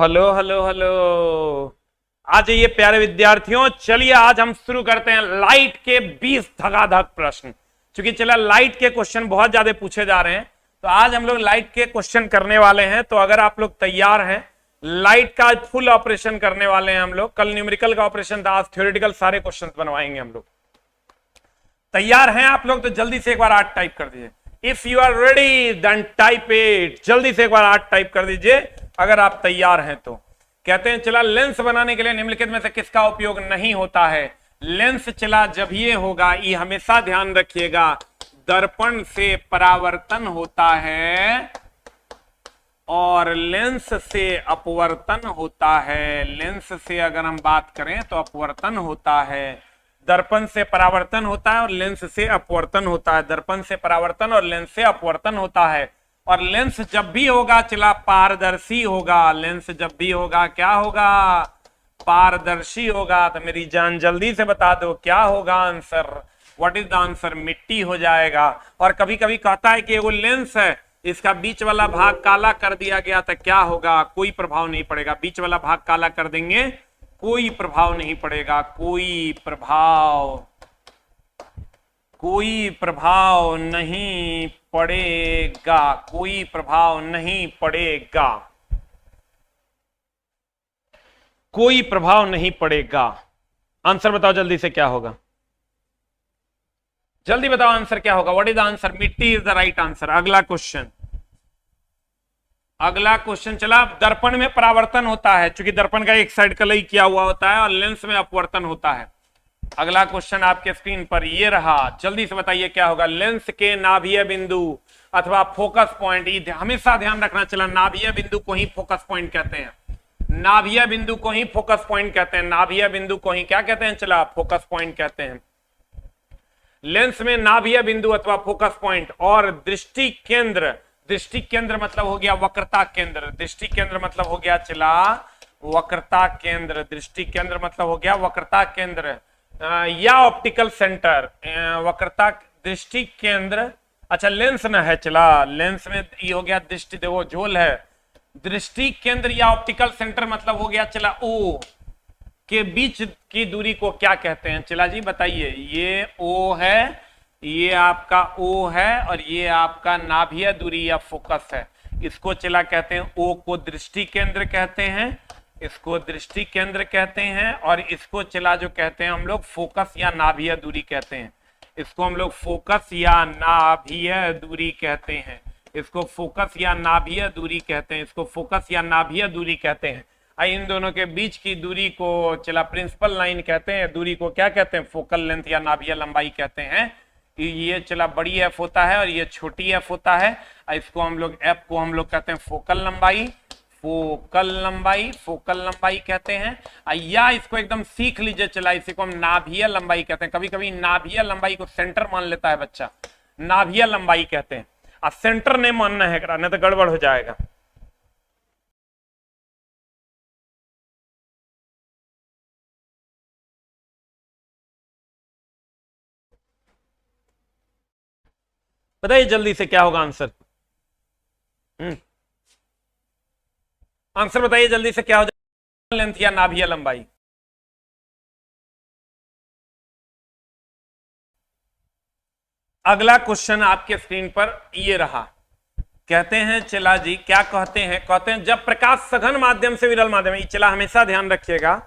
Hello hello hello. आज ये प्यारे विद्यार्थियों, चलिए आज हम शुरू करते हैं लाइट के 20 धगाधक प्रश्न। क्योंकि चला लाइट के क्वेश्चन बहुत ज्यादा पूछे जा रहे हैं, तो आज हम लोग लाइट के क्वेश्चन करने वाले हैं। तो अगर आप लोग तैयार हैं, लाइट का फुल ऑपरेशन करने वाले हैं हम लोग। कल न्यूमेरिकल का ऑपरेशन था, आज थ्योरेटिकल सारे क्वेश्चन बनवाएंगे हम लोग। तैयार हैं आप लोग? तो जल्दी से एक बार 8 टाइप कर दीजिए। If you are ready then type it. जल्दी से एक बार 8 टाइप कर दीजिए अगर आप तैयार हैं तो। कहते हैं चला लेंस बनाने के लिए निम्नलिखित में से किसका उपयोग नहीं होता है? लेंस चला जब ये होगा, ये हमेशा ध्यान रखिएगा, दर्पण से परावर्तन होता है और लेंस से अपवर्तन होता है। लेंस से अगर हम बात करें तो अपवर्तन होता है, दर्पण से परावर्तन होता है और लेंस से अपवर्तन होता है। दर्पण से परावर्तन और लेंस से अपवर्तन होता है। और लेंस जब भी होगा चला पारदर्शी होगा। लेंस जब भी होगा क्या होगा? पारदर्शी होगा। तो मेरी जान जल्दी से बता दो क्या होगा answer? What is the answer? मिट्टी हो जाएगा। और कभी कभी कहता है कि वो लेंस है, इसका बीच वाला भाग काला कर दिया गया तो क्या होगा? कोई प्रभाव नहीं पड़ेगा। बीच वाला भाग काला कर देंगे, कोई प्रभाव नहीं पड़ेगा। कोई प्रभाव नहीं पड़ेगा। कोई प्रभाव नहीं पड़ेगा। कोई प्रभाव नहीं पड़ेगा। आंसर बताओ जल्दी से क्या होगा? जल्दी बताओ आंसर क्या होगा? What is the answer? मिट्टी इज द राइट आंसर। अगला क्वेश्चन चला। दर्पण में परावर्तन होता है, क्योंकि दर्पण का एक साइड कलई किया हुआ होता है, और लेंस में अपवर्तन होता है। अगला क्वेश्चन आपके स्क्रीन पर ये रहा। जल्दी से बताइए क्या होगा? लेंस के नाभीय बिंदु अथवा फोकस पॉइंट, ये हमेशा ध्यान रखना चला, नाभीय बिंदु को ही फोकस पॉइंट कहते हैं। नाभीय बिंदु को ही फोकस पॉइंट कहते हैं। नाभीय बिंदु को ही क्या कहते हैं? चला फोकस पॉइंट कहते हैं। लेंस में नाभीय बिंदु अथवा फोकस पॉइंट और दृष्टि केंद्र। दृष्टि केंद्र मतलब हो गया वक्रता केंद्र। दृष्टि केंद्र मतलब हो गया चला वक्रता केंद्र। दृष्टि केंद्र मतलब हो गया वक्रता केंद्र या ऑप्टिकल सेंटर। वक्रता दृष्टि केंद्र, अच्छा लेंस न है चला, लेंस में ये हो गया दृष्टि, देखो झोल है। दृष्टि केंद्र या ऑप्टिकल सेंटर मतलब हो गया चला ओ के बीच की दूरी को क्या कहते हैं? चला जी बताइए। ये ओ है, ये आपका ओ है, और ये आपका नाभीय दूरी या फोकस है। इसको चला कहते हैं, ओ को दृष्टि केंद्र कहते हैं, इसको दृष्टि केंद्र कहते हैं, और इसको चला जो कहते हैं हम लोग फोकस या नाभीय दूरी कहते हैं। इसको हम लोग फोकस या नाभीय दूरी कहते हैं। इसको फोकस या नाभीय दूरी कहते हैं। इसको फोकस या नाभीय दूरी कहते हैं। इन दोनों के बीच की दूरी को चला प्रिंसिपल लाइन कहते हैं। दूरी को क्या कहते हैं? फोकल लेंथ या नाभीय लंबाई कहते हैं। ये चला बड़ी एफ होता है और ये छोटी एफ होता है। इसको हम लोग एफ को हम लोग कहते हैं फोकल लंबाई। फोकल लंबाई कहते हैं। या इसको एकदम सीख लीजिए चला, इसी को हम नाभीय लंबाई कहते हैं। कभी कभी नाभीय लंबाई को सेंटर मान लेता है बच्चा, नाभीय लंबाई कहते हैं। सेंटर नहीं मानना है, नहीं तो गड़बड़ हो जाएगा। बताइए जल्दी से क्या होगा आंसर? आंसर बताइए जल्दी से क्या हो जाएगा? लेंथ या नाभीय लंबाई? अगला क्वेश्चन आपके स्क्रीन पर ये रहा। कहते हैं चला जी, क्या कहते हैं? कहते हैं जब प्रकाश सघन माध्यम से विरल माध्यम में, चला हमेशा ध्यान रखिएगा,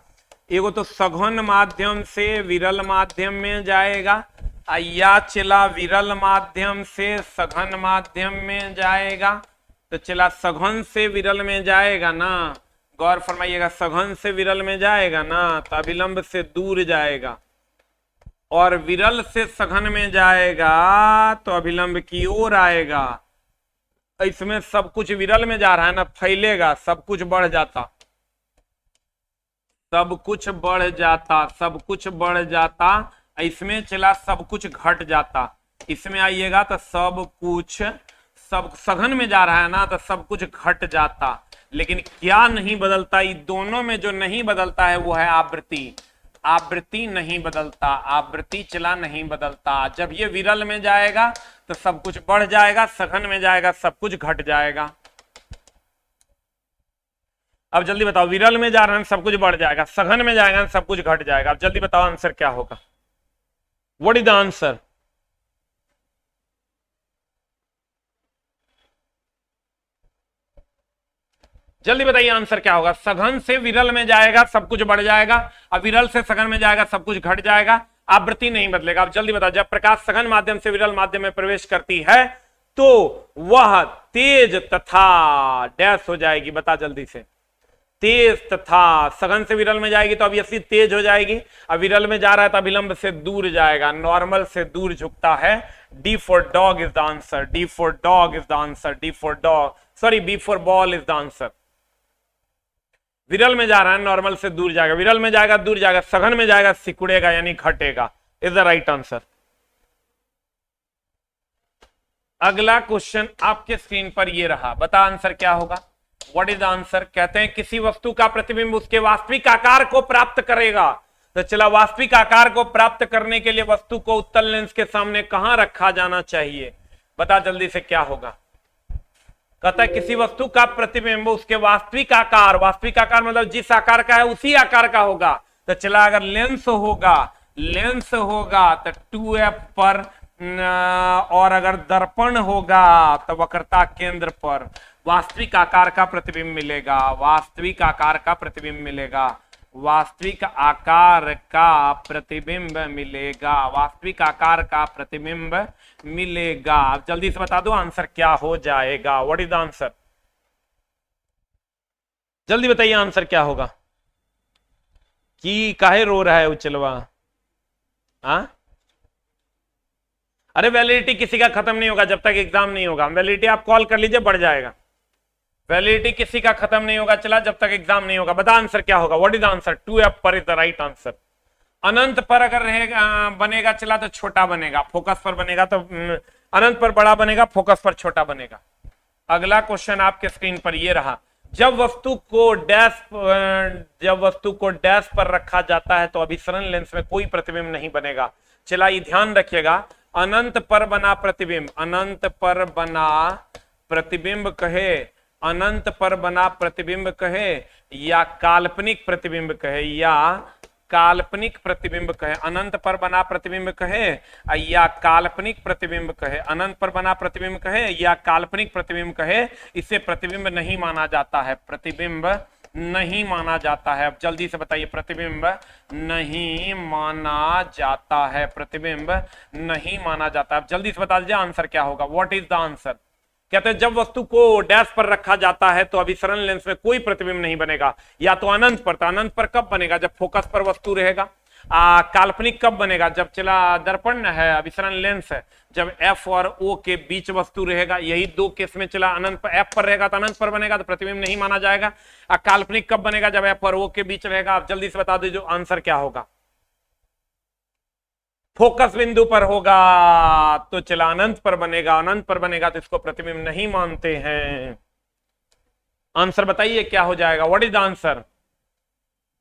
एगो तो सघन माध्यम से विरल माध्यम में जाएगा, या चला विरल माध्यम से सघन माध्यम में जाएगा। तो चला सघन से विरल में जाएगा ना, गौर फरमाइएगा, सघन से विरल में जाएगा ना तो अभिलंब से दूर जाएगा, और विरल से सघन में जाएगा तो अभिलंब की ओर आएगा। इसमें सब कुछ विरल में जा रहा है ना, फैलेगा, सब कुछ बढ़ जाता, सब कुछ बढ़ जाता, सब कुछ बढ़ जाता। इसमें चला सब कुछ घट जाता। इसमें आइएगा तो सब कुछ, सब सघन में जा रहा है ना तो सब कुछ घट जाता। लेकिन क्या नहीं बदलता? ये दोनों में जो नहीं बदलता है वो है आवृत्ति। आवृत्ति नहीं बदलता, आवृत्ति चला नहीं बदलता। जब ये विरल में जाएगा तो सब कुछ बढ़ जाएगा, सघन में जाएगा सब कुछ घट जाएगा। अब जल्दी बताओ, विरल में जा रहे हैं सब कुछ बढ़ जाएगा, सघन में जाएगा सब कुछ घट जाएगा। अब जल्दी बताओ आंसर क्या होगा, व्हाट इज द आंसर? जल्दी बताइए आंसर क्या होगा। सघन से विरल में जाएगा सब कुछ बढ़ जाएगा, अब विरल से सघन में जाएगा सब कुछ घट जाएगा, आवृत्ति नहीं बदलेगा। अब जल्दी बताओ, जब प्रकाश सघन माध्यम से विरल माध्यम में प्रवेश करती है तो वह तेज तथा डैश हो जाएगी, बता जल्दी से। तेज तथा, सघन से विरल में जाएगी तो ऑब्वियसली तेज हो जाएगी, अब विरल में जा रहा है तो अभिलंब से दूर जाएगा, नॉर्मल से दूर झुकता है। D for dog is the answer, D for dog is the answer, D for dog, sorry B for ball is the answer. विरल में जा रहा है नॉर्मल से दूर जाएगा, विरल में जाएगा दूर जाएगा, सघन में जाएगा सिकुड़ेगा यानी घटेगा, इज द राइट आंसर। अगला क्वेश्चन आपके स्क्रीन पर ये रहा, बता आंसर क्या होगा, व्हाट इज द आंसर? कहते हैं किसी वस्तु का प्रतिबिंब उसके वास्तविक आकार को प्राप्त करेगा। तो चला, वास्तविक आकार को प्राप्त करने के लिए वस्तु को उत्तल लेंस के सामने कहां रखा जाना चाहिए, बता जल्दी से क्या होगा। कहता है किसी वस्तु का प्रतिबिंब उसके वास्तविक आकार, वास्तविक आकार मतलब जिस आकार का है उसी आकार का होगा। तो चला, अगर लेंस होगा, लेंस होगा तो 2f पर, और अगर दर्पण होगा तो वक्रता केंद्र पर वास्तविक आकार का प्रतिबिंब मिलेगा, वास्तविक आकार का प्रतिबिंब मिलेगा, वास्तविक आकार का प्रतिबिंब मिलेगा, वास्तविक आकार का प्रतिबिंब मिलेगा। अब जल्दी से बता दो आंसर क्या हो जाएगा, व्हाट इज द आंसर? जल्दी बताइए आंसर क्या होगा। कि काहे रो रहा है उचलवा? हाँ, अरे वैलिडिटी किसी का खत्म नहीं होगा जब तक एग्जाम नहीं होगा। वैलिडिटी आप कॉल कर लीजिए, बढ़ जाएगा। वैलिडिटी किसी का खत्म नहीं होगा चला जब तक एग्जाम नहीं होगा। बता आंसर क्या होगा, what is the answer? 2f पर इज द राइट आंसर। अनंत पर अगर रहेगा बनेगा चला तो छोटा बनेगा, फोकस पर बनेगा तो अनंत पर बड़ा बनेगा, फोकस पर छोटा बनेगा। अगला क्वेश्चन आपके स्क्रीन पर ये रहा, जब वस्तु को डैश पर रखा जाता है तो अभिसरण लेंस में कोई प्रतिबिंब नहीं बनेगा। चला, ये ध्यान रखिएगा, अनंत पर बना प्रतिबिंब, अनंत पर बना प्रतिबिंब कहे, अनंत पर बना प्रतिबिंब कहे या काल्पनिक प्रतिबिंब कहे, या काल्पनिक प्रतिबिंब कहे, अनंत पर बना प्रतिबिंब कहे या काल्पनिक प्रतिबिंब कहे, अनंत पर बना प्रतिबिंब कहे या काल्पनिक प्रतिबिंब कहे, इसे प्रतिबिंब नहीं माना जाता है, प्रतिबिंब नहीं माना जाता है। अब जल्दी से बताइए, प्रतिबिंब नहीं माना जाता है, प्रतिबिंब नहीं माना जाता है। अब जल्दी से बता दीजिए आंसर क्या होगा, व्हाट इज द आंसर? कहते हैं जब वस्तु को डैश पर रखा जाता है तो अभिसरण लेंस में कोई प्रतिबिंब नहीं बनेगा, या तो अनंत पर, तो अनंत पर कब बनेगा? जब फोकस पर वस्तु रहेगा। काल्पनिक कब बनेगा? जब चला दर्पण है, अभिसरण लेंस है, जब F और O के बीच वस्तु रहेगा। यही दो केस में चला, अनंत पर F पर रहेगा तो अनंत पर बनेगा तो प्रतिबिंब नहीं माना जाएगा। काल्पनिक कब बनेगा? जब F और O के बीच रहेगा। आप जल्दी से बता दीजिए आंसर क्या होगा। फोकस बिंदु पर होगा तो चला अनंत पर बनेगा, अनंत पर बनेगा तो इसको प्रतिबिंब नहीं मानते हैं। आंसर बताइए क्या हो जाएगा, व्हाट इज द आंसर?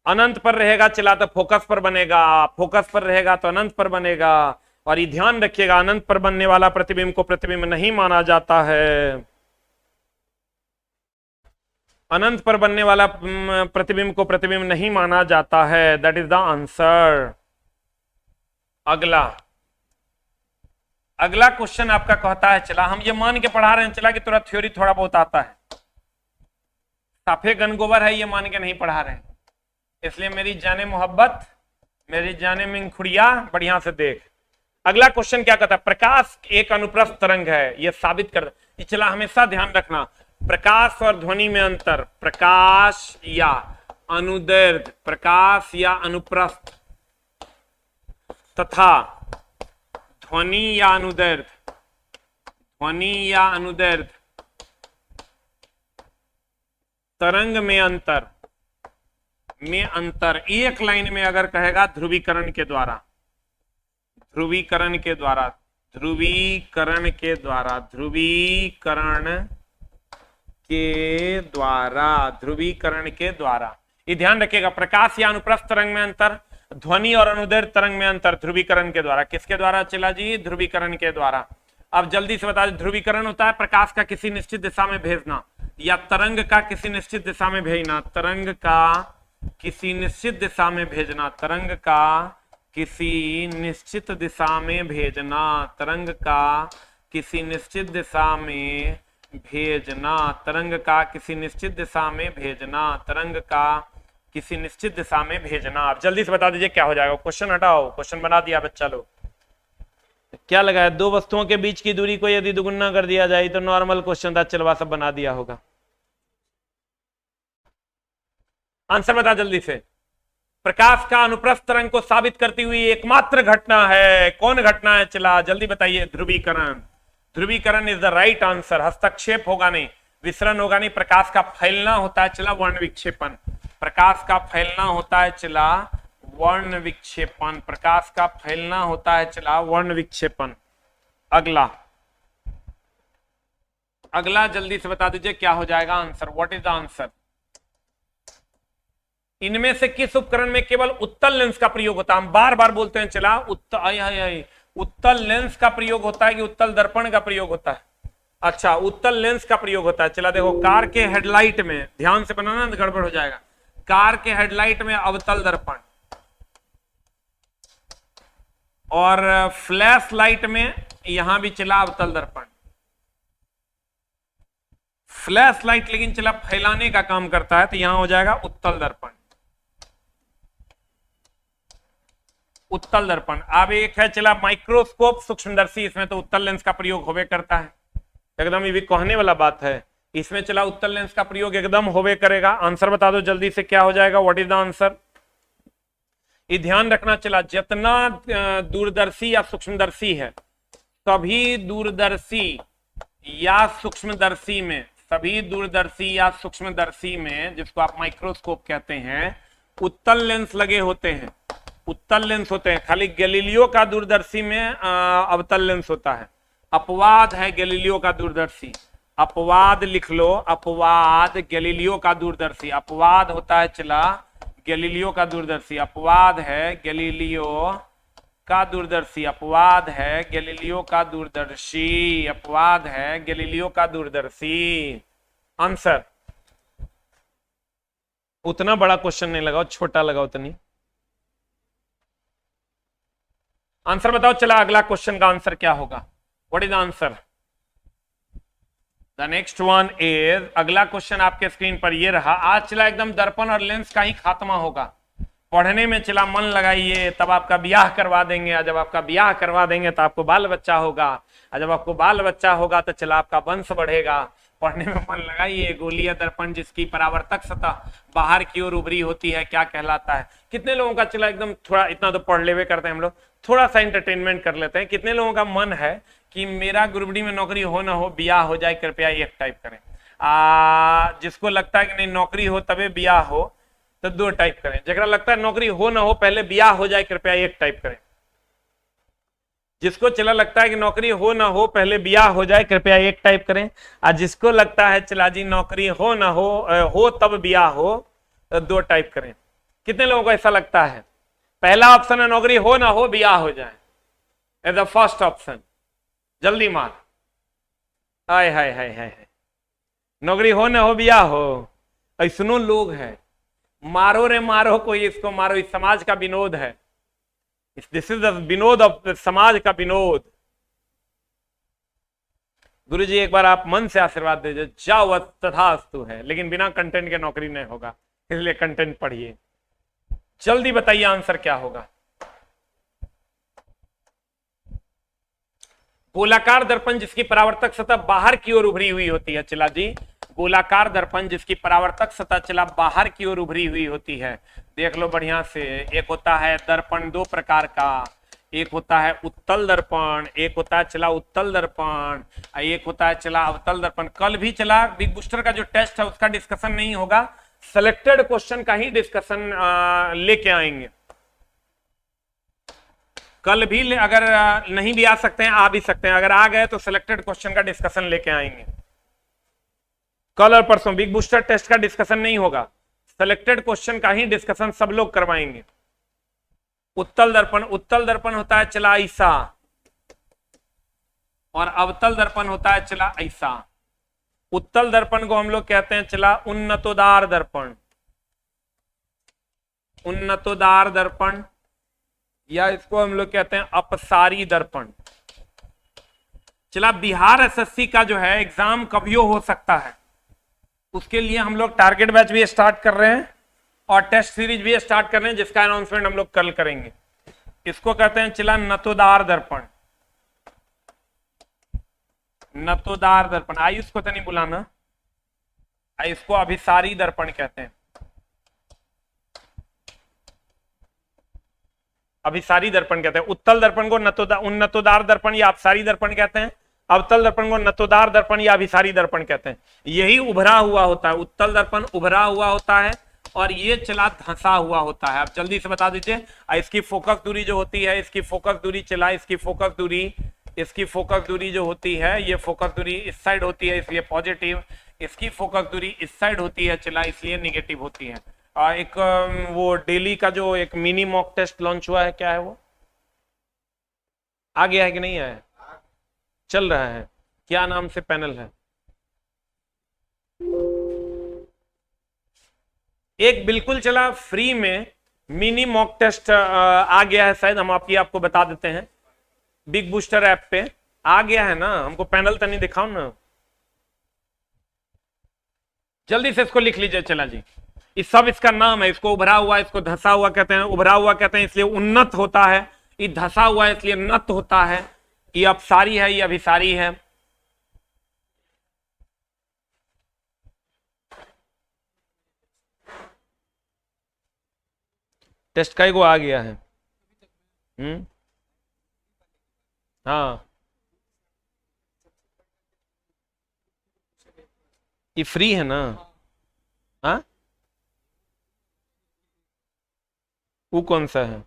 अनंत पर रहेगा चला तो फोकस पर बनेगा, फोकस पर रहेगा तो अनंत पर बनेगा। और ये ध्यान रखिएगा, अनंत पर बनने वाला प्रतिबिंब को प्रतिबिंब नहीं माना जाता है, अनंत पर बनने वाला प्रतिबिंब को प्रतिबिंब नहीं माना जाता है। That is the answer. अगला क्वेश्चन आपका कहता है, चला हम ये मान के पढ़ा रहे हैं चला कि थोड़ा थ्योरी थोड़ा बहुत आता है, साफे गनगोबर है ये मान के नहीं पढ़ा रहे हैं, इसलिए मेरी जाने मोहब्बत, मेरी जाने मिंखुड़िया बढ़िया से देख। अगला क्वेश्चन क्या कहता है, प्रकाश एक अनुप्रस्थ तरंग है, ये साबित कर। चला हमेशा ध्यान रखना, प्रकाश और ध्वनि में अंतर, प्रकाश या अनुदैर्ध्य, प्रकाश या अनुप्रस्थ तथा ध्वनि या अनुदैर्ध्य, ध्वनि या अनुदैर्ध्य तरंग में अंतर, एक लाइन में अगर कहेगा ध्रुवीकरण के द्वारा, ध्रुवीकरण के द्वारा, ध्रुवीकरण के द्वारा, ध्रुवीकरण के द्वारा, ध्रुवीकरण के द्वारा। ये ध्यान रखिएगा, प्रकाश या अनुप्रस्थ तरंग में अंतर, ध्वनि और अनुदैर्ध्य तरंग में अंतर ध्रुवीकरण के द्वारा। किसके द्वारा चला जी? ध्रुवीकरण के द्वारा। अब जल्दी से बता दें, ध्रुवीकरण होता है प्रकाश का किसी निश्चित दिशा में भेजना, या तरंग का किसी निश्चित दिशा में भेजना, तरंग का किसी निश्चित दिशा में भेजना, तरंग का किसी निश्चित दिशा में भेजना, तरंग का किसी निश्चित दिशा में भेजना, तरंग का किसी निश्चित दिशा में भेजना, तरंग का किसी निश्चित दिशा में भेजना। आप जल्दी से बता दीजिए क्या हो जाएगा। क्वेश्चन हटाओ, क्वेश्चन बना दिया बच्चा लोग। क्या लगा है, दो वस्तुओं के बीच की दूरी को यदि दुगुना कर दिया जाए तो नॉर्मल क्वेश्चन था, चलवा सब बना दिया होगा। आंसर बता जल्दी से। प्रकाश का अनुप्रस्थ तरंग को साबित करती हुई एकमात्र घटना है, कौन घटना है? चला जल्दी बताइए। ध्रुवीकरण। ध्रुवीकरण इज द राइट आंसर। हस्तक्षेप होगा नहीं, विसरण होगा नहीं, प्रकाश का फैलना होता है चला वर्ण विक्षेपण, प्रकाश का फैलना होता है चला वर्ण विक्षेपण, प्रकाश का फैलना होता है चला वर्ण विक्षेपण। अगला अगला जल्दी से बता दीजिए क्या हो जाएगा answer. What is the answer? इनमें से किस उपकरण में केवल उत्तल लेंस का प्रयोग होता है? हम बार बार बोलते हैं चला उत्तल लेंस का प्रयोग होता है कि उत्तल दर्पण का प्रयोग होता है? अच्छा, उत्तल लेंस का प्रयोग होता है। चला देखो, कार के हेडलाइट में, ध्यान से बनाना गड़बड़ हो जाएगा, कार के हेडलाइट में अवतल दर्पण और फ्लैश लाइट में यहां भी चला अवतल दर्पण। फ्लैश लाइट लेकिन चला फैलाने का काम करता है तो यहां हो जाएगा उत्तल दर्पण, उत्तल दर्पण। अब एक है चला माइक्रोस्कोप सूक्ष्मदर्शी, इसमें तो उत्तल लेंस का प्रयोग होवे करता है, एकदम ये भी कहने वाला बात है, इसमें चला उत्तल लेंस का प्रयोग एकदम होवे करेगा। आंसर बता दो जल्दी से क्या हो जाएगा। What is the answer? ये ध्यान रखना चला, जितना दूरदर्शी या सूक्ष्मदर्शी है, सभी दूरदर्शी या सूक्ष्मदर्शी में, सभी दूरदर्शी या सूक्ष्मदर्शी में, जिसको आप माइक्रोस्कोप कहते हैं, उत्तल लेंस लगे होते हैं, उत्तल लेंस होते हैं। खाली गैलीलियो का दूरदर्शी में अवतल लेंस होता है। अपवाद है गैलीलियो का दूरदर्शी, अपवाद लिख लो, अपवाद गैलीलियो का दूरदर्शी, अपवाद होता है चला गैलीलियो का दूरदर्शी, अपवाद है गैलीलियो का दूरदर्शी, अपवाद है गैलीलियो का दूरदर्शी, अपवाद है गैलीलियो का दूरदर्शी। आंसर उतना बड़ा क्वेश्चन नहीं लगाओ, छोटा लगाओ उतनी। आंसर बताओ चला, अगला क्वेश्चन का आंसर क्या होगा? What is the answer? The next one is, अगला क्वेश्चन आपके स्क्रीन पर ये रहा। आज चला एकदम दर्पण और लेंस का ही खात्मा होगा, पढ़ने में चला मन लगाइए, तब आपका ब्याह करवा देंगे, और जब आपका ब्याह करवा देंगे तो आपको बाल बच्चा होगा, और जब आपको बाल बच्चा होगा तो चला आपका वंश बढ़ेगा। पढ़ने में मन लगाइए। गोलीय दर्पण जिसकी परावर्तक सतह बाहर की ओर उभरी होती है क्या कहलाता है? कितने लोगों का चला एकदम थोड़ा, इतना तो पढ़ लेवे करते हैं हम लोग, थोड़ा सा एंटरटेनमेंट कर लेते हैं। कितने लोगों का मन है कि मेरा ग्रुप डी में नौकरी हो ना हो, ब्याह हो जाए, कृपया एक टाइप करें। जिसको लगता है कि नहीं नौकरी हो तबे ब्याह हो तो दो टाइप करें, जरा लगता है नौकरी हो ना हो पहले ब्याह हो जाए, कृपया एक टाइप करें। जिसको चला लगता है कि नौकरी हो ना हो पहले ब्याह हो जाए, कृपया एक टाइप करें। और जिसको लगता है चला जी नौकरी हो ना हो तब ब्याह हो, तो दो टाइप करें। कितने लोगों को ऐसा लगता है? पहला ऑप्शन है नौकरी हो ना हो ब्याह हो जाए, एज द फर्स्ट ऑप्शन। जल्दी मार, हाय हाय हाय हाय, नौकरी हो ना हो ब्याह हो। ऐसनो लोग हैं, मारो रे मारो, कोई इसको मारो, इस समाज का विनोद है, this is the Vinod of समाज का विनोद। गुरु जी एक बार आप मन से आशीर्वाद दीजिए, जाओ तथास्तु है, लेकिन बिना कंटेंट के नौकरी नहीं होगा, इसलिए कंटेंट पढ़िए। जल्दी बताइए आंसर क्या होगा। गोलाकार दर्पण जिसकी परावर्तक सतह बाहर की ओर उभरी हुई होती है, चला जी गोलाकार दर्पण जिसकी परावर्तक सतह चला बाहर की ओर उभरी हुई होती है। देख लो बढ़िया से, एक होता है दर्पण दो प्रकार का, एक होता है उत्तल दर्पण, एक होता है चला उत्तल दर्पण, एक होता है चला अवतल दर्पण। कल भी चला बिग बूस्टर का जो टेस्ट है उसका डिस्कशन नहीं होगा, सिलेक्टेड क्वेश्चन का ही डिस्कशन लेके आएंगे। कल भी अगर नहीं भी आ सकते हैं, आ भी सकते हैं, अगर आ गए तो सिलेक्टेड क्वेश्चन का डिस्कशन लेके आएंगे। कल और परसों बिग बूस्टर टेस्ट का डिस्कशन नहीं होगा, सिलेक्टेड क्वेश्चन का ही डिस्कशन सब लोग करवाएंगे। उत्तल दर्पण होता है चला ऐसा, और अवतल दर्पण होता है चला ऐसा। उत्तल दर्पण को हम लोग कहते हैं चला उन्नतोदार दर्पण, उन्नतोदार दर्पण, या इसको हम लोग कहते हैं अपसारी दर्पण। चला बिहार एसएससी का जो है एग्जाम कभी हो सकता है, उसके लिए हम लोग टारगेट बैच भी स्टार्ट कर रहे हैं और टेस्ट सीरीज भी स्टार्ट कर रहे हैं, जिसका अनाउंसमेंट हम लोग कल करेंगे। इसको कहते हैं चला नतोदार दर्पण, नतोदार दर्पण। आयुष को तो नहीं बुलाना, इसको अभिसारी दर्पण कहते हैं, अभिसारी दर्पण कहते हैं। उत्तल दर्पण को उन्नतोदार दर्पण या अपसारी दर्पण कहते हैं, अवतल दर्पण को नतोदार दर्पण या अभिसारी दर्पण कहते हैं। यही उभरा हुआ होता है, उत्तल दर्पण उभरा हुआ होता है और ये चला धंसा हुआ होता है। आप जल्दी से बता दीजिए। इसकी फोकस दूरी जो होती है, इसकी फोकस दूरी चला, इसकी फोकस दूरी जो होती है, ये फोकस दूरी इस साइड होती है इसलिए पॉजिटिव, इसकी फोकस दूरी इस साइड होती है चला इसलिए निगेटिव होती है। एक वो डेली का जो एक मिनी मॉक टेस्ट लॉन्च हुआ है, क्या है वो, आ गया है कि नहीं आया, चल रहा है, क्या नाम से पैनल है? एक बिल्कुल चला फ्री में मिनी मॉक टेस्ट आ गया है, शायद हम आपको बता देते हैं। बिग बूस्टर ऐप पे आ गया है ना, हमको पैनल तो नहीं दिखाओ ना, जल्दी से इसको लिख लीजिए। चला जी, इस सब इसका नाम है। इसको उभरा हुआ, इसको धंसा हुआ कहते हैं, उभरा हुआ कहते हैं इसलिए उन्नत होता है, ये धंसा हुआ है इसलिए नत होता है, ये अपसारी है, ये अभिसारी है। टेस्ट कई को आ गया है? हाँ, ये फ्री है ना? हाँ, वो कौन सा है?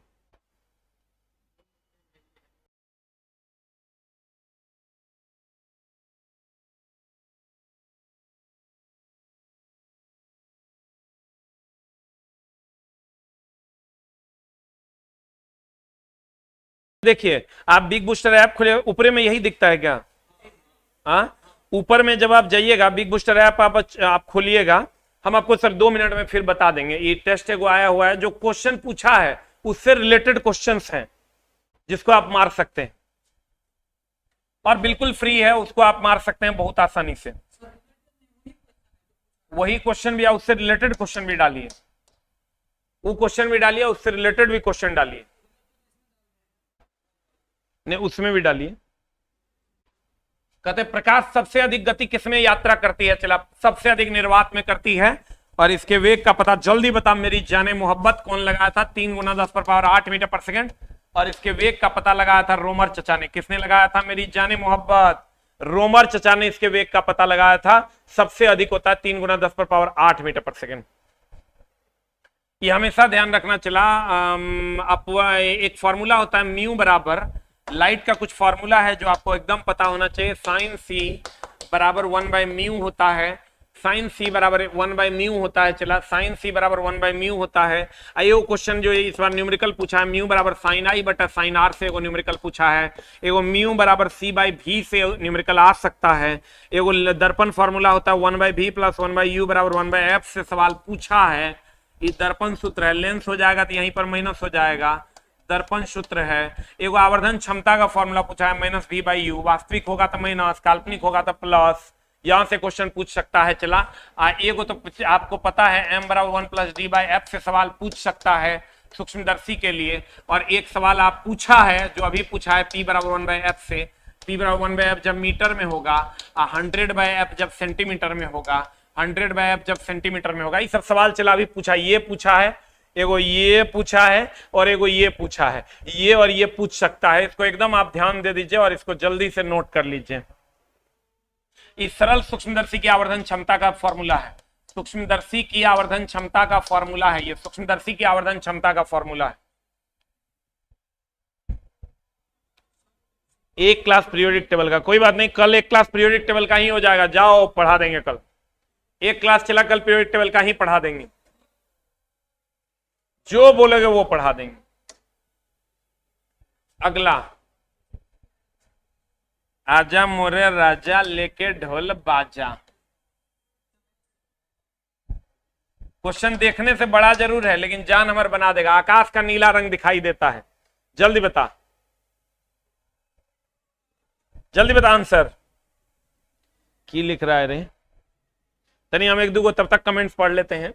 देखिए, आप बिग बूस्टर ऐप खोले, ऊपर में यही दिखता है क्या? हाँ, ऊपर में जब आप जाइएगा बिग बूस्टर ऐप आप खोलिएगा, हम आपको सर 2 मिनट में फिर बता देंगे। ये टेस्ट एगो आया हुआ है, जो क्वेश्चन पूछा है उससे रिलेटेड क्वेश्चंस हैं, जिसको आप मार सकते हैं और बिल्कुल फ्री है, उसको आप मार सकते हैं बहुत आसानी से। वही क्वेश्चन भी, उससे रिलेटेड क्वेश्चन भी डालिए, वो क्वेश्चन भी डालिए, उससे रिलेटेड भी क्वेश्चन डालिए, नहीं उसमें भी डालिए। कहते प्रकाश सबसे अधिक गति किसमें यात्रा करती है? चला, सबसे अधिक निर्वात में करती है। और इसके वेग का पता जल्दी बता मेरी जाने मोहब्बत, कौन लगाया था? 3 × 10⁸ मीटर पर सेकंड। और इसके वेग का पता लगाया था रोमर चचा ने। किसने लगाया था मेरी जाने मोहब्बत? रोमर चचा ने इसके वेग का पता लगाया था। सबसे अधिक होता है 3 × 10⁸ मीटर पर सेकंड। ये हमेशा ध्यान रखना। चला, एक फॉर्मूला होता है म्यू बराबर, लाइट का कुछ फॉर्मूला है जो आपको एकदम पता होना चाहिए। साइन सी बराबर 1/μ होता है, साइन सी बराबर 1/μ होता है। चला, साइन सी बराबर 1/μ होता है। ये क्वेश्चन जो इस बार न्यूमेरिकल पूछा है, म्यू बराबर साइन आई बटा साइन आर से एगो न्यूमेरिकल पूछा है। एगो म्यू बराबर c/v से न्यूमेरिकल आ सकता है। एगो दर्पण फॉर्मूला होता है 1/v + 1/u बराबर 1/f से सवाल पूछा है। ये दर्पण सूत्र है, लेंस हो जाएगा तो यहीं पर माइनस हो जाएगा, दर्पण सूत्र है। एगो आवर्धन क्षमता का फॉर्मूला पूछा है -v/u, वास्तविक होगा तो माइनस, काल्पनिक होगा तो प्लस। यहां से क्वेश्चन पूछ सकता है। चला, एगो तो आपको पता है m बराबर 1 + d/f से सवाल पूछ सकता है सूक्ष्मदर्शी के लिए। और एक सवाल आप पूछा है जो अभी पूछा है p बराबर 1/f से। p बराबर 1/f जब मीटर में होगा, 100/f जब सेंटीमीटर में होगा, 100/f जब सेंटीमीटर में होगा। ये सब सवाल चला अभी पूछा, ये पूछा है, एगो ये पूछा है और एगो ये पूछा है। ये और ये पूछ सकता है, इसको एकदम आप ध्यान दे दीजिए और इसको जल्दी से नोट कर लीजिए। इस सरल सूक्ष्मदर्शी की आवर्धन क्षमता का फॉर्मूला है, सूक्ष्मदर्शी की आवर्धन क्षमता का फॉर्मूला है, ये सूक्ष्मदर्शी की आवर्धन क्षमता का फॉर्मूला है। एक क्लास पीरियोडिक टेबल का, कोई बात नहीं, कल एक क्लास पीरियोडिक टेबल का ही हो जाएगा, जाओ पढ़ा देंगे कल। एक क्लास चला, कल पीरियोडिक टेबल का ही पढ़ा देंगे, जो बोलोगे वो पढ़ा देंगे। अगला, आजा मोरे राजा लेके ढोल बाजा। क्वेश्चन देखने से बड़ा जरूर है लेकिन जान हमर बना देगा। आकाश का नीला रंग दिखाई देता है, जल्दी बता, जल्दी बता आंसर। की लिख रहा है रे? तनी हम एक दो तब तक कमेंट्स पढ़ लेते हैं।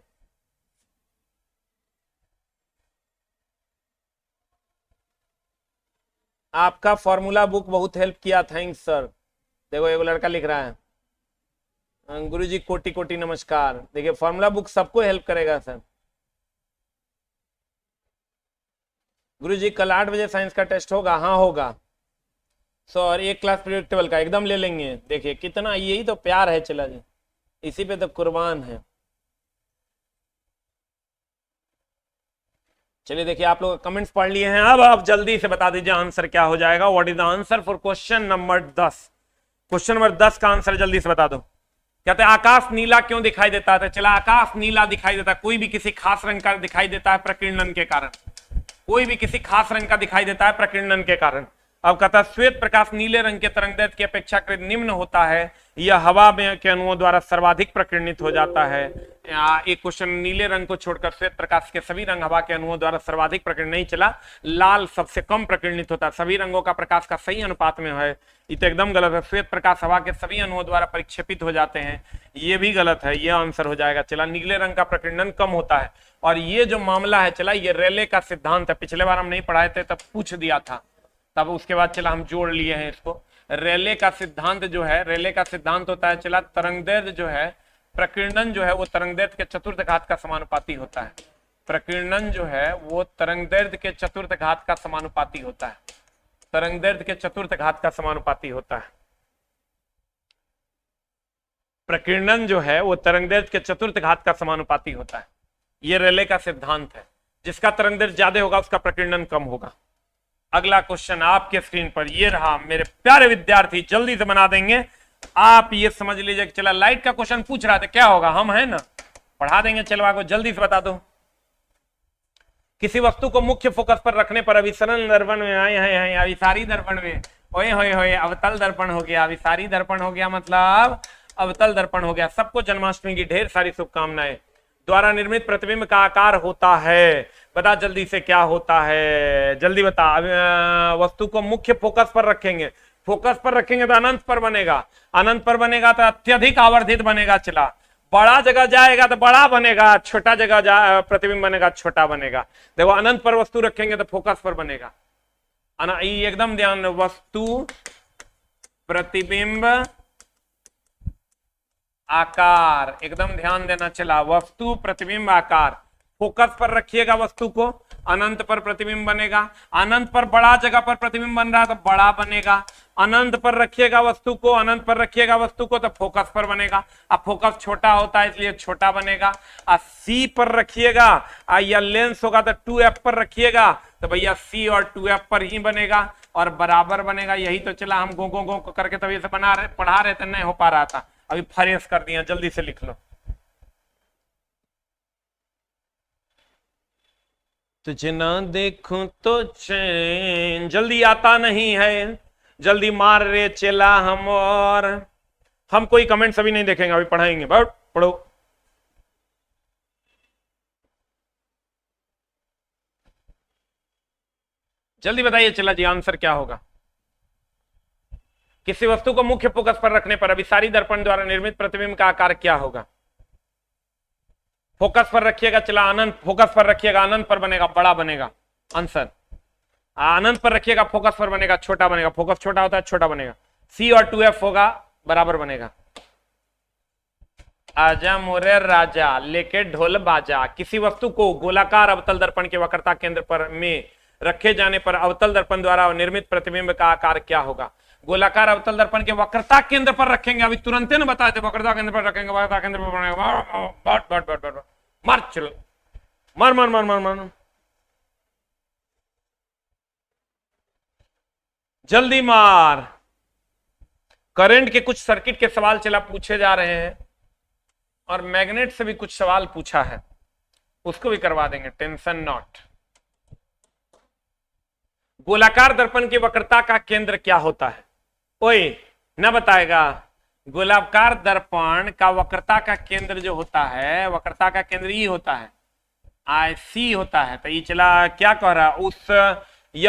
आपका फॉर्मूला बुक बहुत हेल्प किया, थैंक्स सर। देखो एगो लड़का लिख रहा है, गुरुजी कोटि कोटि नमस्कार। देखिए फॉर्मूला बुक सबको हेल्प करेगा सर। गुरुजी कल 8 बजे साइंस का टेस्ट होगा? हाँ होगा सर। एक क्लास प्रिडिक्टेबल का एकदम ले लेंगे। देखिए कितना, यही तो प्यार है, चला जी, इसी पे तो कुर्बान है। चलिए देखिए आप लोग कमेंट्स पढ़ लिए हैं, अब आप जल्दी से बता दीजिए आंसर क्या हो जाएगा। What is the answer for question number 10? Question number 10 का आंसर जल्दी से बता दो। कहते हैं आकाश नीला क्यों दिखाई देता है? चला आकाश नीला दिखाई देता है, कोई भी किसी खास रंग का दिखाई देता है प्रकीर्णन के कारण। कोई भी किसी खास रंग का दिखाई देता है प्रकीर्णन के कारण। अब कहता है श्वेत प्रकाश नीले रंग के तरंगदैर्घ्य की अपेक्षाकृत निम्न होता है, यह हवा में के अणुओं द्वारा सर्वाधिक प्रकीर्णित हो जाता है। एक क्वेश्चन, नीले रंग को छोड़कर श्वेत प्रकाश के सभी रंग हवा के अणुओं द्वारा सर्वाधिक प्रकीर्णित नहीं चला, लाल सबसे कम प्रकीर्णित होता है। सभी रंगों का प्रकाश का सही अनुपात में है, ये तो एकदम गलत है। श्वेत प्रकाश हवा के सभी अणुओं द्वारा परिक्षेपित हो जाते हैं, ये भी गलत है, यह आंसर हो जाएगा। चला नीले रंग का प्रकीर्णन कम होता है, और ये जो मामला है चला ये रेले का सिद्धांत है। पिछले बार हम नहीं पढ़ाए थे तब पूछ दिया था, तब उसके बाद चला हम जोड़ लिए हैं इसको। रेले का सिद्धांत जो है, रेले का सिद्धांत होता है चला तरंगदैर्घ्य जो है, प्रकीर्णन जो है वो तरंगदैर्घ्य के चतुर्थ घात का समानुपाती होता है। प्रकीर्णन जो है वो तरंगदैर्घ्य के चतुर्थ घात का समानुपाती होता है, तरंगदैर्घ्य के चतुर्थ घात का समानुपाती होता है। प्रकीर्णन जो है वो तरंगदैर्घ्य के चतुर्थ घात का समानुपाती होता है, ये रेले का सिद्धांत है। जिसका तरंगदैर्घ्य ज्यादा होगा उसका प्रकीर्णन कम होगा। अगला क्वेश्चन आपके स्क्रीन पर ये रहा मेरे प्यारे विद्यार्थी, जल्दी से बना देंगे। आप ये समझ लीजिए कि चला लाइट का क्वेश्चन पूछ रहा था, क्या होगा? हम है ना, पढ़ा देंगे। चलो आपको जल्दी से बता दो। किसी वस्तु को मुख्य फोकस पर रखने पर अभिसरण दर्पण में अभिसारी दर्पण में ओए होए होए अवतल दर्पण हो गया, अभिसारी दर्पण हो गया, मतलब अवतल दर्पण हो गया। सबको जन्माष्टमी की ढेर सारी शुभकामनाएं। द्वारा निर्मित प्रतिबिंब का आकार होता है, बता जल्दी से क्या होता है, जल्दी बता। वस्तु को मुख्य फोकस पर रखेंगे, फोकस पर रखेंगे तो अनंत पर बनेगा, अनंत पर बनेगा तो अत्यधिक आवर्धित बनेगा। चला बड़ा जगह जाएगा तो बड़ा बनेगा, छोटा जगह प्रतिबिंब बनेगा छोटा बनेगा। देखो अनंत पर वस्तु रखेंगे तो फोकस पर बनेगा। एकदम ध्यान, वस्तु प्रतिबिंब आकार, एकदम ध्यान देना। चला वस्तु प्रतिबिंब आकार, फोकस पर रखिएगा वस्तु को, अनंत पर प्रतिबिंब बनेगा। अनंत पर बड़ा जगह पर प्रतिबिंब बन रहा है तो बड़ा बनेगा। अनंत पर रखिएगा वस्तु को, अनंत पर रखिएगा वस्तु को तो फोकस पर बनेगा। अब फोकस छोटा होता है इसलिए छोटा बनेगा। सी पर रखिएगा या लेंस होगा तो 2f पर रखिएगा तो भैया सी और 2f पर ही बनेगा और बराबर बनेगा। यही तो चला हम गो गो गो करके तभी से बना रहे, पढ़ा रहे थे, नहीं हो पा रहा था, अभी फ्रेश कर दिया। जल्दी से लिख लो। तुझे ना देखूं तो चैन जल्दी आता नहीं है, जल्दी मार रे चला हम। और हम कोई कमेंट्स अभी नहीं देखेंगे, अभी पढ़ाएंगे। पढ़ो। जल्दी बताइए चला जी आंसर क्या होगा। किसी वस्तु को मुख्य फोकस पर रखने पर अभिसारी दर्पण द्वारा निर्मित प्रतिबिंब का आकार क्या होगा? फोकस पर रखिएगा, चला अनंत, फोकस पर रखिएगा, अनंत पर बनेगा बड़ा बनेगा आंसर। अनंत पर रखिएगा, फोकस पर बनेगा छोटा बनेगा, फोकस छोटा होता है छोटा बनेगा। सी और 2f होगा बराबर बनेगा। आजा मोरे राजा लेके ढोल बाजा। किसी वस्तु को गोलाकार अवतल दर्पण के वक्रता केंद्र पर में रखे जाने पर अवतल दर्पण द्वारा निर्मित प्रतिबिंब का आकार क्या होगा? गोलाकार अवतल दर्पण के वक्रता केंद्र पर रखेंगे, अभी तुरंत न बताए थे, वक्रता केंद्र पर रखेंगे, वक्रता केंद्र पर बनेगा। मार चलो, मार मार मार मार मार, जल्दी मार। करंट के कुछ सर्किट के सवाल चला पूछे जा रहे हैं और मैग्नेट से भी कुछ सवाल पूछा है, उसको भी करवा देंगे, टेंशन नॉट। गोलाकार दर्पण की वक्रता का केंद्र क्या होता है? ओए न बताएगा गोलाकार दर्पण का वक्रता का केंद्र जो होता है, वक्रता का केंद्र ई होता है, IC होता है। तो ये चला क्या कह रहा है,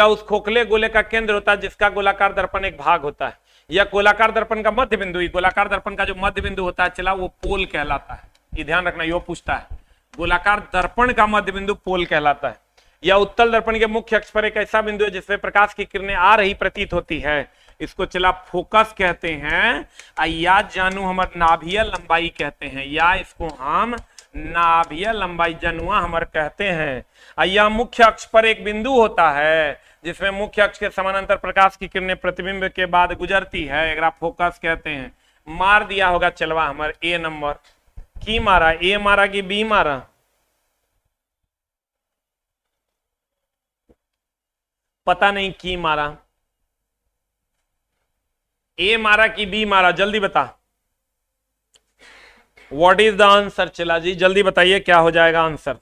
उस खोखले गोले का केंद्र होता है जिसका गोलाकार दर्पण एक भाग होता है, या गोलाकार दर्पण का मध्य बिंदु, गोलाकार दर्पण का जो मध्य बिंदु होता है चला वो पोल कहलाता है। ये ध्यान रखना, यो पूछता है गोलाकार दर्पण का मध्य बिंदु पोल कहलाता है। या उत्तल दर्पण के मुख्य अक्ष पर एक ऐसा बिंदु है जिसमें प्रकाश की किरणें आ रही प्रतीत होती है, इसको चला फोकस कहते हैं। या जानू हमर नाभिय लंबाई कहते हैं, या इसको हम नाभिय लंबाई जनुआ हमर कहते हैं। या मुख्य अक्ष पर एक बिंदु होता है जिसमें मुख्य अक्ष के समानांतर प्रकाश की किरणें प्रतिबिंब के बाद गुजरती है, अगर आप फोकस कहते हैं। मार दिया होगा चलवा हमर ए नंबर, की मारा, ए मारा कि बी मारा, पता नहीं की मारा, ए मारा कि बी मारा, जल्दी बता। What is the answer? चला जी जल्दी बताइए क्या हो जाएगा आंसर।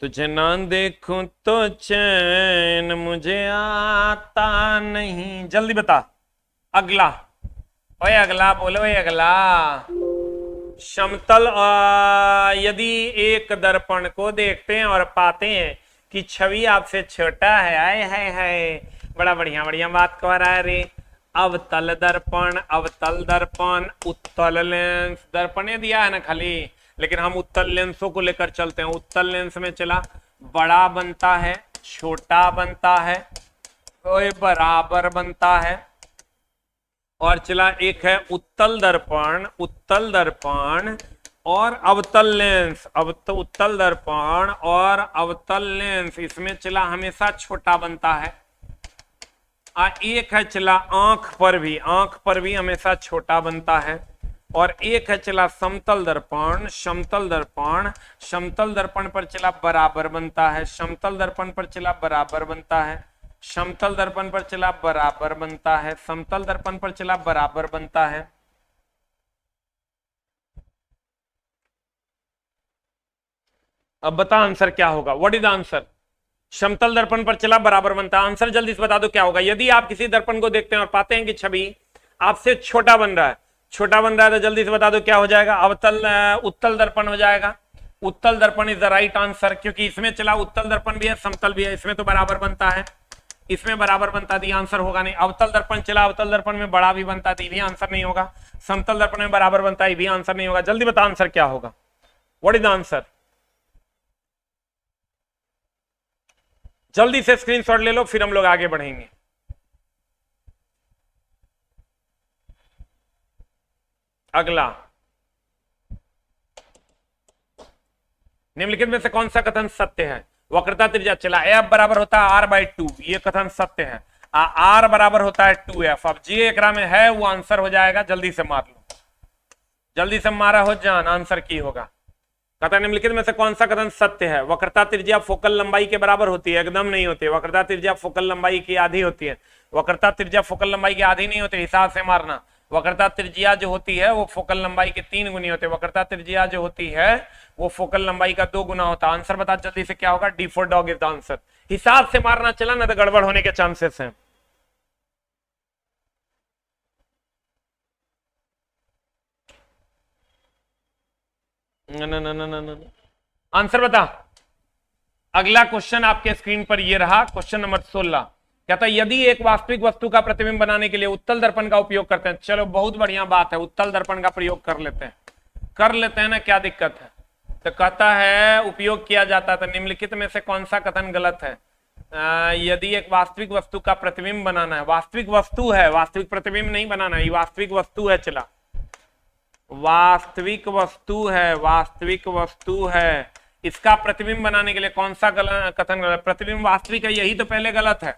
तुझे ना देखूं तो चैन मुझे आता नहीं, जल्दी बता। अगला, ओए अगला बोलो, ओए अगला। समतल, यदि एक दर्पण को देखते हैं और पाते हैं कि छवि आपसे छोटा है, आए है बड़ा बढ़िया बढ़िया बात कह रहा है रे। अवतल दर्पण, अवतल दर्पण, उत्तल लेंस, दर्पण दिया है ना खाली, लेकिन हम उत्तल लेंसों को लेकर चलते हैं। उत्तल लेंस में चला बड़ा बनता है, छोटा बनता है, बराबर बनता है, और चला एक है उत्तल दर्पण, उत्तल दर्पण और अवतल लेंस, उत्तल दर्पण और अवतल लेंस, इसमें चला हमेशा छोटा बनता है। एक है चला आंख पर भी हमेशा छोटा बनता है, और एक है चला समतल दर्पण, समतल दर्पण, समतल दर्पण पर चला बराबर बनता है, समतल दर्पण पर चला बराबर बनता है, समतल दर्पण पर चला बराबर बनता है, समतल दर्पण पर चला बराबर बनता है। अब बता आंसर क्या होगा, व्हाट इज द आंसर? समतल दर्पण पर चला बराबर बनता है, आंसर जल्दी से बता दो क्या होगा। यदि आप किसी दर्पण को देखते हैं और पाते हैं कि छवि आपसे छोटा बन रहा है, छोटा बन रहा है, तो जल्दी से बता दो क्या हो जाएगा। उत्तल दर्पण हो जाएगा। उत्तल दर्पण इज द राइट आंसर, क्योंकि इसमें चला उत्तल दर्पण भी है, समतल भी है, इसमें तो बराबर बनता है, इसमें बराबर बनता है, आंसर होगा नहीं। अवतल दर्पण चला, अवतल दर्पण में बड़ा भी बनता है, भी आंसर नहीं होगा। समतल दर्पण में बराबर बनता है, भी आंसर नहीं होगा। जल्दी बता आंसर क्या होगा, व्हाट इज द आंसर? जल्दी से स्क्रीनशॉट ले लो, फिर हम लोग आगे बढ़ेंगे। अगला, निम्नलिखित में से कौन सा कथन सत्य है? वक्रता त्रिज्या चला एफ बराबर होता है r/2, ये कथन सत्य है। r बराबर होता है 2f। अब जी एकरा में है वो आंसर हो जाएगा, जल्दी से मार लो, जल्दी से मारा हो जान, आंसर की होगा। कहता निम्नलिखित में से कौन सा कथन सत्य है? वक्रता त्रिज्या फोकल लंबाई के बराबर होती है, एकदम नहीं होती है। वक्रता त्रिज्या फोकल लंबाई की आधी होती है, वक्रता त्रिज्या फोकल लंबाई की आधी नहीं होती, हिसाब से मारना। वक्रता त्रिज्या जो होती है वो फोकल लंबाई के 3 गुनी होते हैं, वक्रता त्रिज्या जो होती है वो फोकल लंबाई का 2 गुना होता है। आंसर बता जल्दी से क्या होगा, D for dog is the answer. हिसाब से मारना चला ना तो गड़बड़ होने के चांसेस हैं। आंसर बता। अगला क्वेश्चन आपके स्क्रीन पर ये रहा, क्वेश्चन नंबर 16। कहता है यदि एक वास्तविक वस्तु का प्रतिबिंब बनाने के लिए उत्तल दर्पण का उपयोग करते हैं, चलो बहुत बढ़िया बात है, उत्तल दर्पण का प्रयोग कर लेते हैं ना, क्या दिक्कत है? तो कहता है उपयोग किया जाता है, तो निम्नलिखित में से कौन सा कथन गलत है? यदि एक वास्तविक वस्तु का प्रतिबिंब बनाना है, वास्तविक वस्तु है, वास्तविक प्रतिबिंब नहीं बनाना है, ये वास्तविक वस्तु है, चला वास्तविक वस्तु है, वास्तविक वस्तु है, इसका प्रतिबिंब बनाने के लिए कौन सा कथन गलत? प्रतिबिंब वास्तविक है, यही तो पहले गलत है,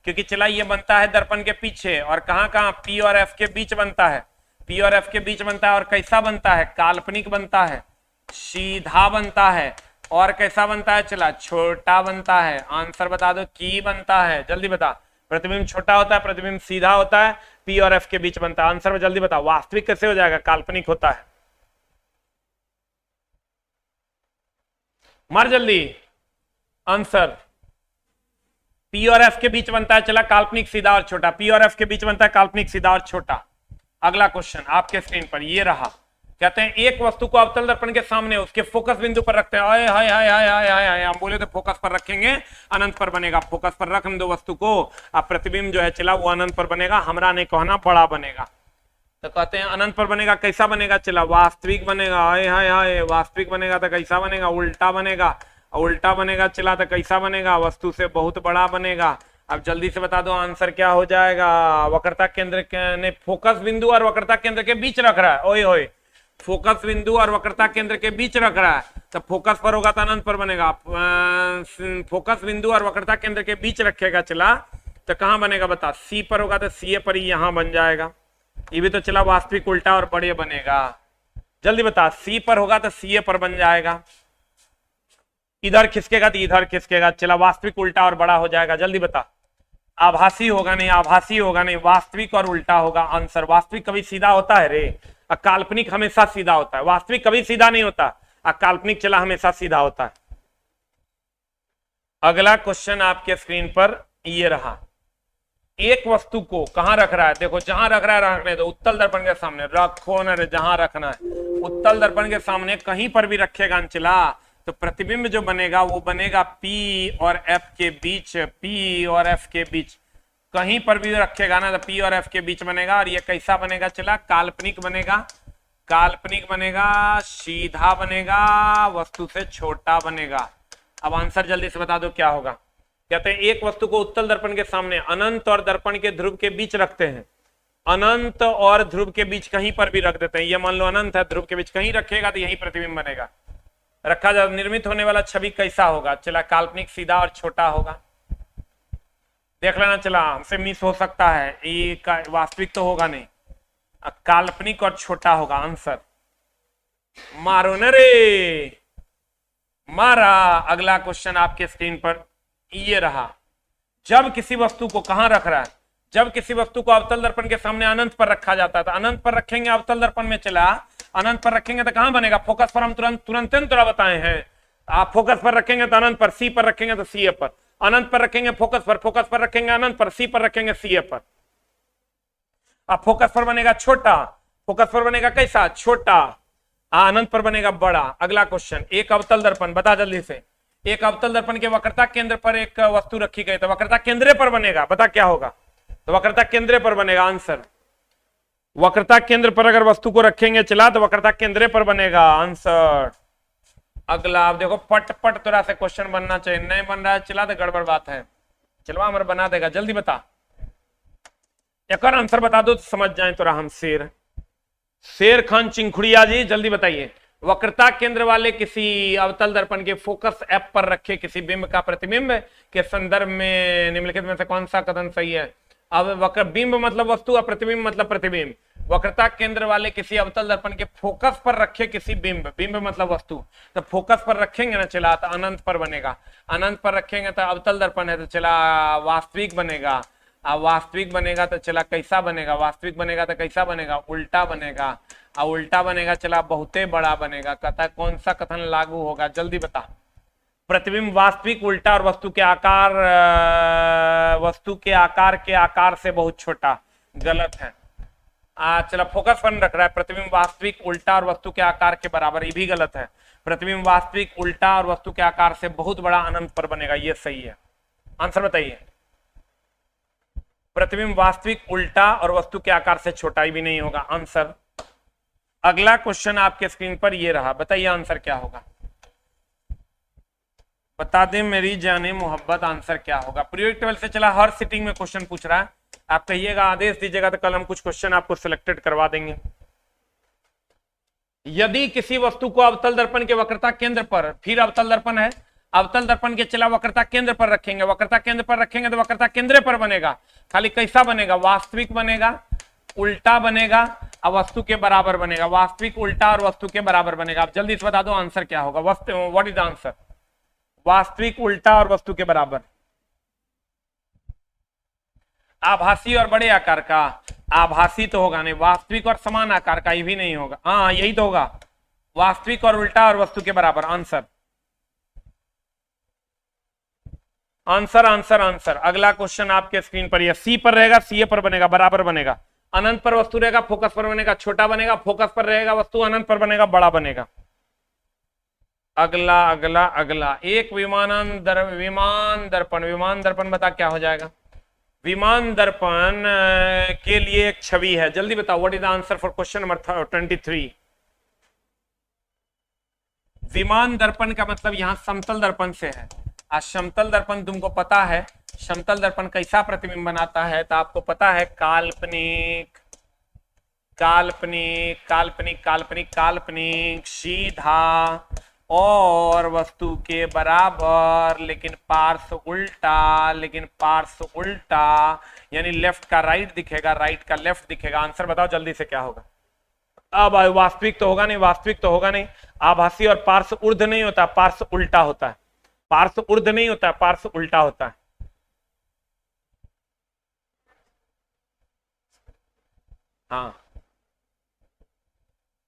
क्योंकि चला ये बनता है दर्पण के पीछे, और कहां कहां P और F के बीच बनता है, P और F के बीच बनता है, और कैसा बनता है? काल्पनिक बनता है, सीधा बनता है, और कैसा बनता है? चला छोटा बनता है। आंसर बता दो, की बनता है, जल्दी बता। प्रतिबिंब छोटा होता है, प्रतिबिंब सीधा होता है, P और F के बीच बनता है। आंसर में जल्दी बता, वास्तविक कैसे हो जाएगा? काल्पनिक होता है। मार जल्दी आंसर। पी और एफ के बीच बनता है चला काल्पनिक सीधा और छोटा, पी और एफ के बीच बनता है काल्पनिक सीधा और छोटा। अगला क्वेश्चन आपके स्क्रीन पर ये रहा, कहते हैं एक वस्तु को अवतल दर्पण के सामने उसके फोकस बिंदु पर रखते हैं। हाय हाय हाय हाय हाय हाय हाय, हम बोले तो फोकस पर रखेंगे अनंत पर बनेगा, फोकस पर रख दो वस्तु को, अब प्रतिबिंब जो है चला वो अनंत पर बनेगा, हमरा नहीं कहना बड़ा बनेगा। तो कहते हैं अनंत पर बनेगा, कैसा बनेगा चला वास्तविक बनेगा। हाय हाय हाय, वास्तविक बनेगा तो कैसा बनेगा, उल्टा बनेगा, उल्टा बनेगा चला तो कैसा बनेगा, वस्तु से बहुत बड़ा बनेगा। अब जल्दी से बता दो आंसर क्या हो जाएगा। वक्रता केंद्र ने फोकस बिंदु और वक्रता केंद्र के बीच रख रहा है, ओए होए, फोकस बिंदु और वक्रता केंद्र के बीच रख रहा है, तो फोकस पर होगा तो अनंत पर बनेगा। फोकस बिंदु और वक्रता केंद्र के बीच रखेगा चला तो कहां बनेगा बता, सी पर होगा तो सी ए पर ही यहां बन जाएगा। ये भी तो चला वास्तविक उल्टा और बड़े बनेगा, जल्दी बता, सी पर होगा तो सी ए पर बन जाएगा, इधर खिसकेगा तो इधर खिसकेगा, चला वास्तविक उल्टा और बड़ा हो जाएगा। जल्दी बता, आभासी होगा नहीं, आभासी होगा नहीं, वास्तविक और उल्टा होगा आंसर। वास्तविक कभी सीधा होता है रे, काल्पनिक हमेशा सीधा होता है, वास्तविक कभी सीधा नहीं होता, काल्पनिक चला हमेशा सीधा होता है। अगला क्वेश्चन आपके स्क्रीन पर ये रहा, एक वस्तु को कहां रख रहा है, देखो जहां रख रहा है रखने दो, उत्तल दर्पण के सामने रखो न रे, जहां रखना है उत्तल दर्पण के सामने कहीं पर भी रखेगा चला तो प्रतिबिंब जो बनेगा वो बनेगा पी और एफ के बीच, पी और एफ के बीच, कहीं पर भी रखेगा ना तो पी और एफ के बीच बनेगा। और ये कैसा बनेगा चला, काल्पनिक बनेगा, काल्पनिक बनेगा, सीधा बनेगा, वस्तु से छोटा बनेगा। अब आंसर जल्दी से बता दो क्या होगा। कहते हैं एक वस्तु को उत्तल दर्पण के सामने अनंत और दर्पण के ध्रुव के बीच रखते हैं, अनंत और ध्रुव के बीच कहीं पर भी रख देते हैं। ये मान लो अनंत है, ध्रुव के बीच कहीं रखेगा तो यही प्रतिबिंब बनेगा। रखा जा निर्मित होने वाला छवि कैसा होगा चला, काल्पनिक सीधा और छोटा होगा। देख लेना चला, हमसे मिस हो सकता है, ये वास्तविक तो होगा नहीं, काल्पनिक और छोटा होगा आंसर। मारो न रे, मारा। अगला क्वेश्चन आपके स्क्रीन पर ये रहा, जब किसी वस्तु को कहां रख रहा है, जब किसी वस्तु को अवतल दर्पण के सामने अनंत पर रखा जाता है तो अनंत पर रखेंगे, अवतल दर्पण में चला अनंत पर रखेंगे तो कहां बनेगा, फोकस पर हम तुरंत बताए हैं, आप फोकस पर रखेंगे तो अनंत पर, सी पर रखेंगे तो सी ए पर, अनंत पर रखेंगे फोकस पर रखेंगे अनंत पर, सी पर रखेंगे सी ए पर। अब फोकस पर बनेगा छोटा, फोकस पर बनेगा कैसा, छोटा, अनंत पर बनेगा बड़ा। अगला क्वेश्चन, एक अवतल दर्पण, बता जल्दी से, एक अवतल दर्पण के वक्रता केंद्र पर एक वस्तु रखी गई तो वक्रता केंद्र पर बनेगा, बता क्या होगा, तो वक्रता केंद्र पर बनेगा आंसर। वक्रता केंद्र पर अगर वस्तु को रखेंगे चला तो वक्रता केंद्र पर बनेगा आंसर। अगला आप देखो, पट पट तरह से क्वेश्चन बनना चाहिए, नहीं बन रहा है चला तो गड़बड़ बात है। चलो हमारा बना देगा, जल्दी बता, एक और आंसर बता दो तो समझ जाए तोरा हम। शेर खान चिंखुड़िया जी जल्दी बताइए, वक्रता केंद्र वाले किसी अवतल दर्पण के फोकस एफ पर रखे किसी बिंब का प्रतिबिंब के संदर्भ में निम्नलिखित में से कौन सा कथन सही है। अब वक्र बिंब मतलब वस्तु और प्रतिबिंब मतलब प्रतिबिंब, वक्रता केंद्र वाले किसी अवतल दर्पण के फोकस पर रखे किसी बिंब, बिंब मतलब वस्तु, तो फोकस पर रखेंगे ना चला तो अनंत पर बनेगा, अनंत पर रखेंगे तो अवतल दर्पण है तो चला वास्तविक बनेगा, वास्तविक बनेगा तो चला कैसा बनेगा, वास्तविक बनेगा तो कैसा बनेगा, उल्टा बनेगा, और उल्टा बनेगा चला बहुते बड़ा बनेगा। कहता कौन सा कथन लागू होगा, जल्दी बता। प्रतिबिंब वास्तविक उल्टा और वस्तु के आकार से बहुत छोटा, गलत है। चला फोकस पर रख रहा है, प्रतिबिंब वास्तविक उल्टा और वस्तु के आकार के बराबर, ये भी गलत है। प्रतिबिंब वास्तविक उल्टा और वस्तु के आकार से बहुत बड़ा अनंत पर बनेगा, ये सही है। आंसर बताइए। प्रतिबिंब वास्तविक उल्टा और वस्तु के आकार से छोटा, ही भी नहीं होगा आंसर। अगला क्वेश्चन आपके स्क्रीन पर ये रहा, बताइए आंसर क्या होगा, बता दें मेरी जाने मोहब्बत, आंसर क्या होगा। पीरियोडिक टेबल से चला हर सिटिंग में क्वेश्चन पूछ रहा है, आप कहिएगा आदेश दीजिएगा तो कल हम कुछ क्वेश्चन आपको सिलेक्टेड करवा देंगे। यदि किसी वस्तु को अवतल दर्पण के वक्रता केंद्र पर, फिर अवतल दर्पण है, अवतल दर्पण के चला वक्रता केंद्र पर रखेंगे, वक्रता केंद्र पर रखेंगे तो वक्रता केंद्र पर बनेगा, खाली कैसा बनेगा, वास्तविक बनेगा, उल्टा बनेगा और वस्तु के बराबर बनेगा, वास्तविक उल्टा और वस्तु के बराबर बनेगा। आप जल्दी से बता दो आंसर क्या होगा, व्हाट इज द आंसर, वास्तविक उल्टा और वस्तु के बराबर। आभासी और बड़े आकार का, आभासी तो होगा नहीं, वास्तविक और समान आकार का, ये भी नहीं होगा, हाँ यही तो होगा, वास्तविक और उल्टा और वस्तु के बराबर आंसर। Answer answer answer. अगला क्वेश्चन आपके स्क्रीन पर, सी पर रहेगा, सी पर बनेगा, बराबर बनेगा। अनंत पर वस्तु रहेगा, फोकस पर बनेगा छोटा बनेगा, फोकस पर रहेगा वस्तु, अनंत पर बनेगा बड़ा बनेगा। अगला अगला अगला, एक विमान दर्पण, विमान दर्पण बता क्या हो जाएगा। विमान दर्पण के लिए एक छवि है, जल्दी बताओ। What is the answer for question number 23। विमान दर्पण का मतलब यहां समतल दर्पण से है। आज समतल दर्पण तुमको पता है, समतल दर्पण कैसा प्रतिबिंब बनाता है, तो आपको पता है काल्पनिक काल्पनिक काल्पनिक काल्पनिक काल्पनिक, सीधा और वस्तु के बराबर, लेकिन पार्श्व उल्टा, लेकिन पार्श्व उल्टा, यानी लेफ्ट का राइट दिखेगा, राइट का लेफ्ट दिखेगा। आंसर बताओ जल्दी से क्या होगा। अब वास्तविक तो होगा नहीं, वास्तविक तो होगा नहीं। आभासी और पार्श्व ऊर्ध्व नहीं होता, पार्श्व उल्टा होता है। पार्श्व ऊर्ध्व नहीं होता, पार्श्व उल्टा होता है। हाँ,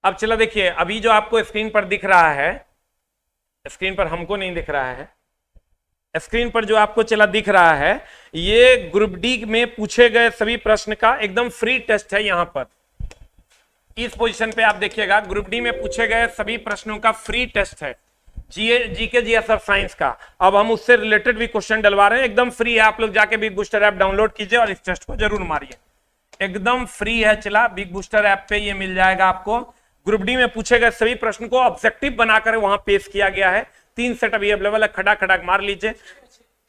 अब चलो देखिए, अभी जो आपको स्क्रीन पर दिख रहा है, स्क्रीन पर हमको नहीं दिख रहा है, स्क्रीन पर जो आपको चला दिख रहा है, ये ग्रुप डी में पूछे गए सभी प्रश्न का एकदम फ्री टेस्ट है। यहां पर इस पोजीशन पे आप देखिएगा, ग्रुप डी में पूछे गए सभी प्रश्नों का फ्री टेस्ट है, जीके जीएस और साइंस का। अब हम उससे रिलेटेड भी क्वेश्चन डलवा रहे हैं, एकदम फ्री है। आप लोग जाके बिग बूस्टर ऐप डाउनलोड कीजिए और इस टेस्ट को जरूर मारिए, एकदम फ्री है। चला बिग बूस्टर ऐप पे ये मिल जाएगा आपको। ग्रुप डी में पूछे गए सभी प्रश्न को ऑब्जेक्टिव बनाकर वहां पेश किया गया है। 3 सेट अभी अवेलेबल है, खड़ा खड़ा मार लीजिए।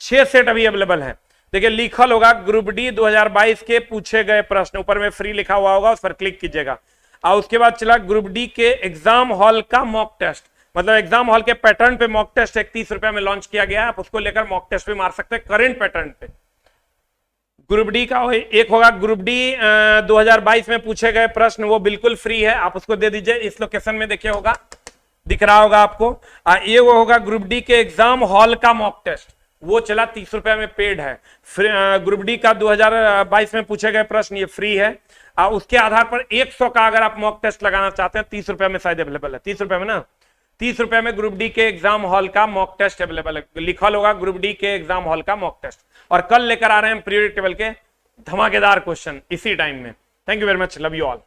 6 सेट अभी अवेलेबल है। देखिए लिखल होगा ग्रुप डी 2022 के पूछे गए प्रश्न, ऊपर में फ्री लिखा हुआ होगा, उस पर क्लिक कीजिएगा। और उसके बाद चला ग्रुप डी के एग्जाम हॉल का मॉक टेस्ट, मतलब एग्जाम हॉल के पैटर्न पे मॉक टेस्ट 31 रुपए में लॉन्च किया गया है। आप उसको लेकर मॉक टेस्ट भी मार सकते हैं करंट पैटर्न पे। ग्रुप डी का एक होगा ग्रुप डी 2022 में पूछे गए प्रश्न, वो बिल्कुल फ्री है, आप उसको दे दीजिए। इस लोकेशन में देखिए होगा, दिख रहा होगा आपको। ये वो होगा ग्रुप डी के एग्जाम हॉल का मॉक टेस्ट, वो चला 30 रुपए में पेड है। ग्रुप डी का 2022 में पूछे गए प्रश्न ये फ्री है। उसके आधार पर 100 का अगर आप मॉक टेस्ट लगाना चाहते हैं, 30 रुपए में शायद अवेलेबल है, 30 रुपए में ना, 30 रुपए में ग्रुप डी के एग्जाम हॉल का मॉक टेस्ट अवेलेबल है। लिखा होगा ग्रुप डी के एग्जाम हॉल का मॉक टेस्ट। और कल लेकर आ रहे हैं पीरियड टेबल के धमाकेदार क्वेश्चन इसी टाइम में। Thank you very much, love you all.